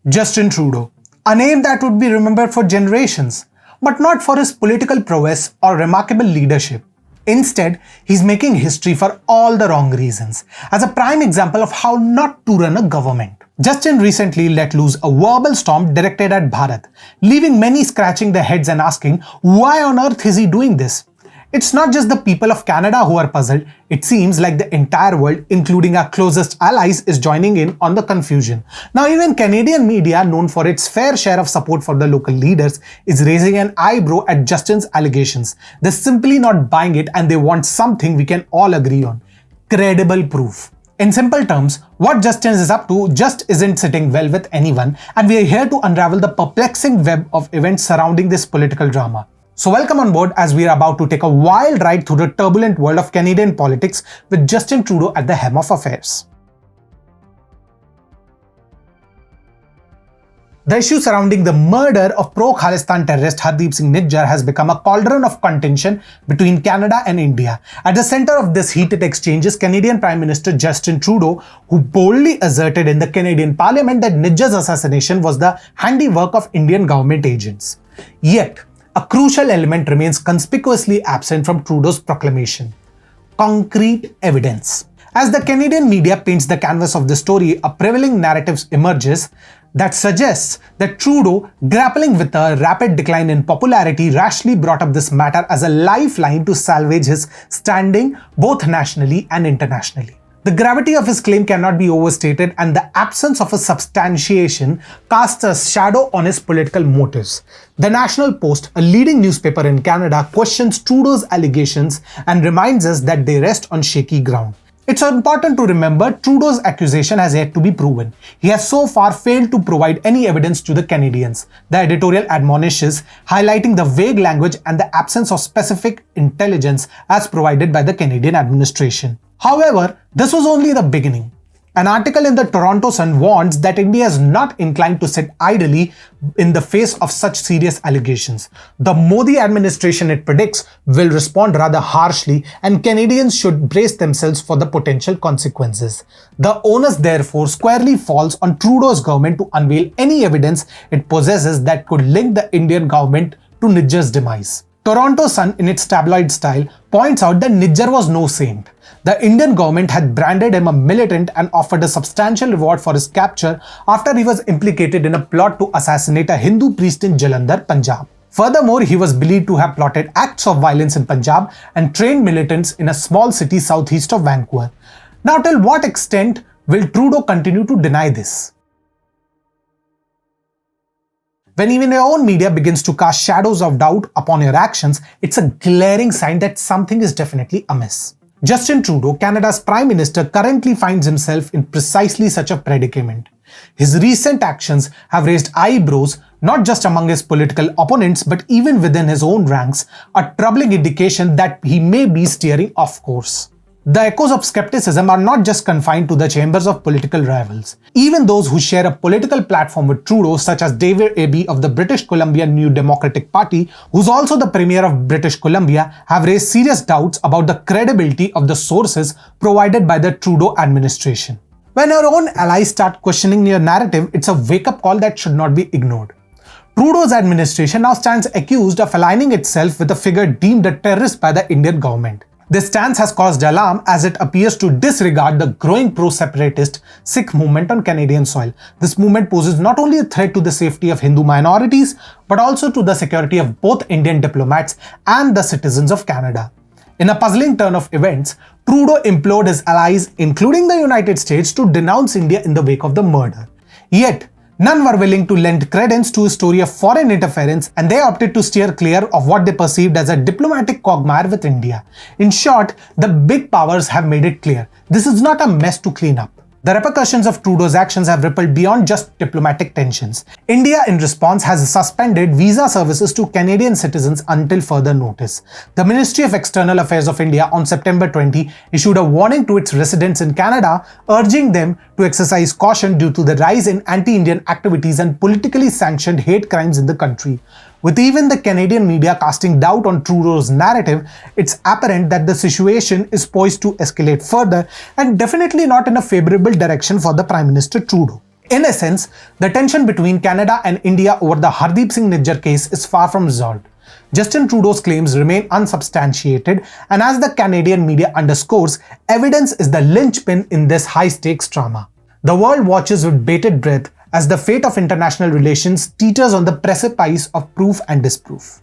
Justin Trudeau, a name that would be remembered for generations, but not for his political prowess or remarkable leadership. Instead, he's making history for all the wrong reasons, as a prime example of how not to run a government. Justin recently let loose a verbal storm directed at Bharat, leaving many scratching their heads and asking, why on earth is he doing this? It's not just the people of Canada who are puzzled. It seems like the entire world, including our closest allies, is joining in on the confusion. Now even Canadian media, known for its fair share of support for the local leaders, is raising an eyebrow at Justin's allegations. They're simply not buying it and they want something we can all agree on. Credible proof. In simple terms, what Justin is up to just isn't sitting well with anyone, and we are here to unravel the perplexing web of events surrounding this political drama. So welcome on board as we are about to take a wild ride through the turbulent world of Canadian politics with Justin Trudeau at the helm of affairs. The issue surrounding the murder of pro-Khalistan terrorist Hardeep Singh Nijjar has become a cauldron of contention between Canada and India. At the center of this heated exchange is Canadian Prime Minister Justin Trudeau, who boldly asserted in the Canadian Parliament that Nijjar's assassination was the handiwork of Indian government agents. Yet, a crucial element remains conspicuously absent from Trudeau's proclamation: concrete evidence. As the Canadian media paints the canvas of the story, a prevailing narrative emerges that suggests that Trudeau, grappling with a rapid decline in popularity, rashly brought up this matter as a lifeline to salvage his standing both nationally and internationally. The gravity of his claim cannot be overstated, and the absence of a substantiation casts a shadow on his political motives. The National Post, a leading newspaper in Canada, questions Trudeau's allegations and reminds us that they rest on shaky ground. It's important to remember Trudeau's accusation has yet to be proven. He has so far failed to provide any evidence to the Canadians, the editorial admonishes, highlighting the vague language and the absence of specific intelligence as provided by the Canadian administration. However, this was only the beginning. An article in the Toronto Sun warns that India is not inclined to sit idly in the face of such serious allegations. The Modi administration, it predicts, will respond rather harshly, and Canadians should brace themselves for the potential consequences. The onus therefore squarely falls on Trudeau's government to unveil any evidence it possesses that could link the Indian government to Nijjar's demise. Toronto Sun, in its tabloid style, points out that Nijjar was no saint. The Indian government had branded him a militant and offered a substantial reward for his capture after he was implicated in a plot to assassinate a Hindu priest in Jalandhar, Punjab. Furthermore, he was believed to have plotted acts of violence in Punjab and trained militants in a small city southeast of Vancouver. Now, till what extent will Trudeau continue to deny this? When even your own media begins to cast shadows of doubt upon your actions, it's a glaring sign that something is definitely amiss. Justin Trudeau, Canada's Prime Minister, currently finds himself in precisely such a predicament. His recent actions have raised eyebrows not just among his political opponents but even within his own ranks, a troubling indication that he may be steering off course. The echoes of skepticism are not just confined to the chambers of political rivals. Even those who share a political platform with Trudeau, such as David Eby of the British Columbia New Democratic Party, who's also the Premier of British Columbia, have raised serious doubts about the credibility of the sources provided by the Trudeau administration. When your own allies start questioning your narrative, it's a wake-up call that should not be ignored. Trudeau's administration now stands accused of aligning itself with a figure deemed a terrorist by the Indian government. This stance has caused alarm as it appears to disregard the growing pro-separatist Sikh movement on Canadian soil. This movement poses not only a threat to the safety of Hindu minorities, but also to the security of both Indian diplomats and the citizens of Canada. In a puzzling turn of events, Trudeau implored his allies, including the United States, to denounce India in the wake of the murder. Yet, none were willing to lend credence to a story of foreign interference, and they opted to steer clear of what they perceived as a diplomatic quagmire with India. In short, the big powers have made it clear this is not a mess to clean up. The repercussions of Trudeau's actions have rippled beyond just diplomatic tensions. India, in response, has suspended visa services to Canadian citizens until further notice. The Ministry of External Affairs of India on September 20 issued a warning to its residents in Canada, urging them to exercise caution due to the rise in anti-Indian activities and politically sanctioned hate crimes in the country. With even the Canadian media casting doubt on Trudeau's narrative, it's apparent that the situation is poised to escalate further and definitely not in a favorable direction for the Prime Minister Trudeau. In essence, the tension between Canada and India over the Hardeep Singh Nijjar case is far from resolved. Justin Trudeau's claims remain unsubstantiated, and as the Canadian media underscores, evidence is the linchpin in this high-stakes drama. The world watches with bated breath as the fate of international relations teeters on the precipice of proof and disproof.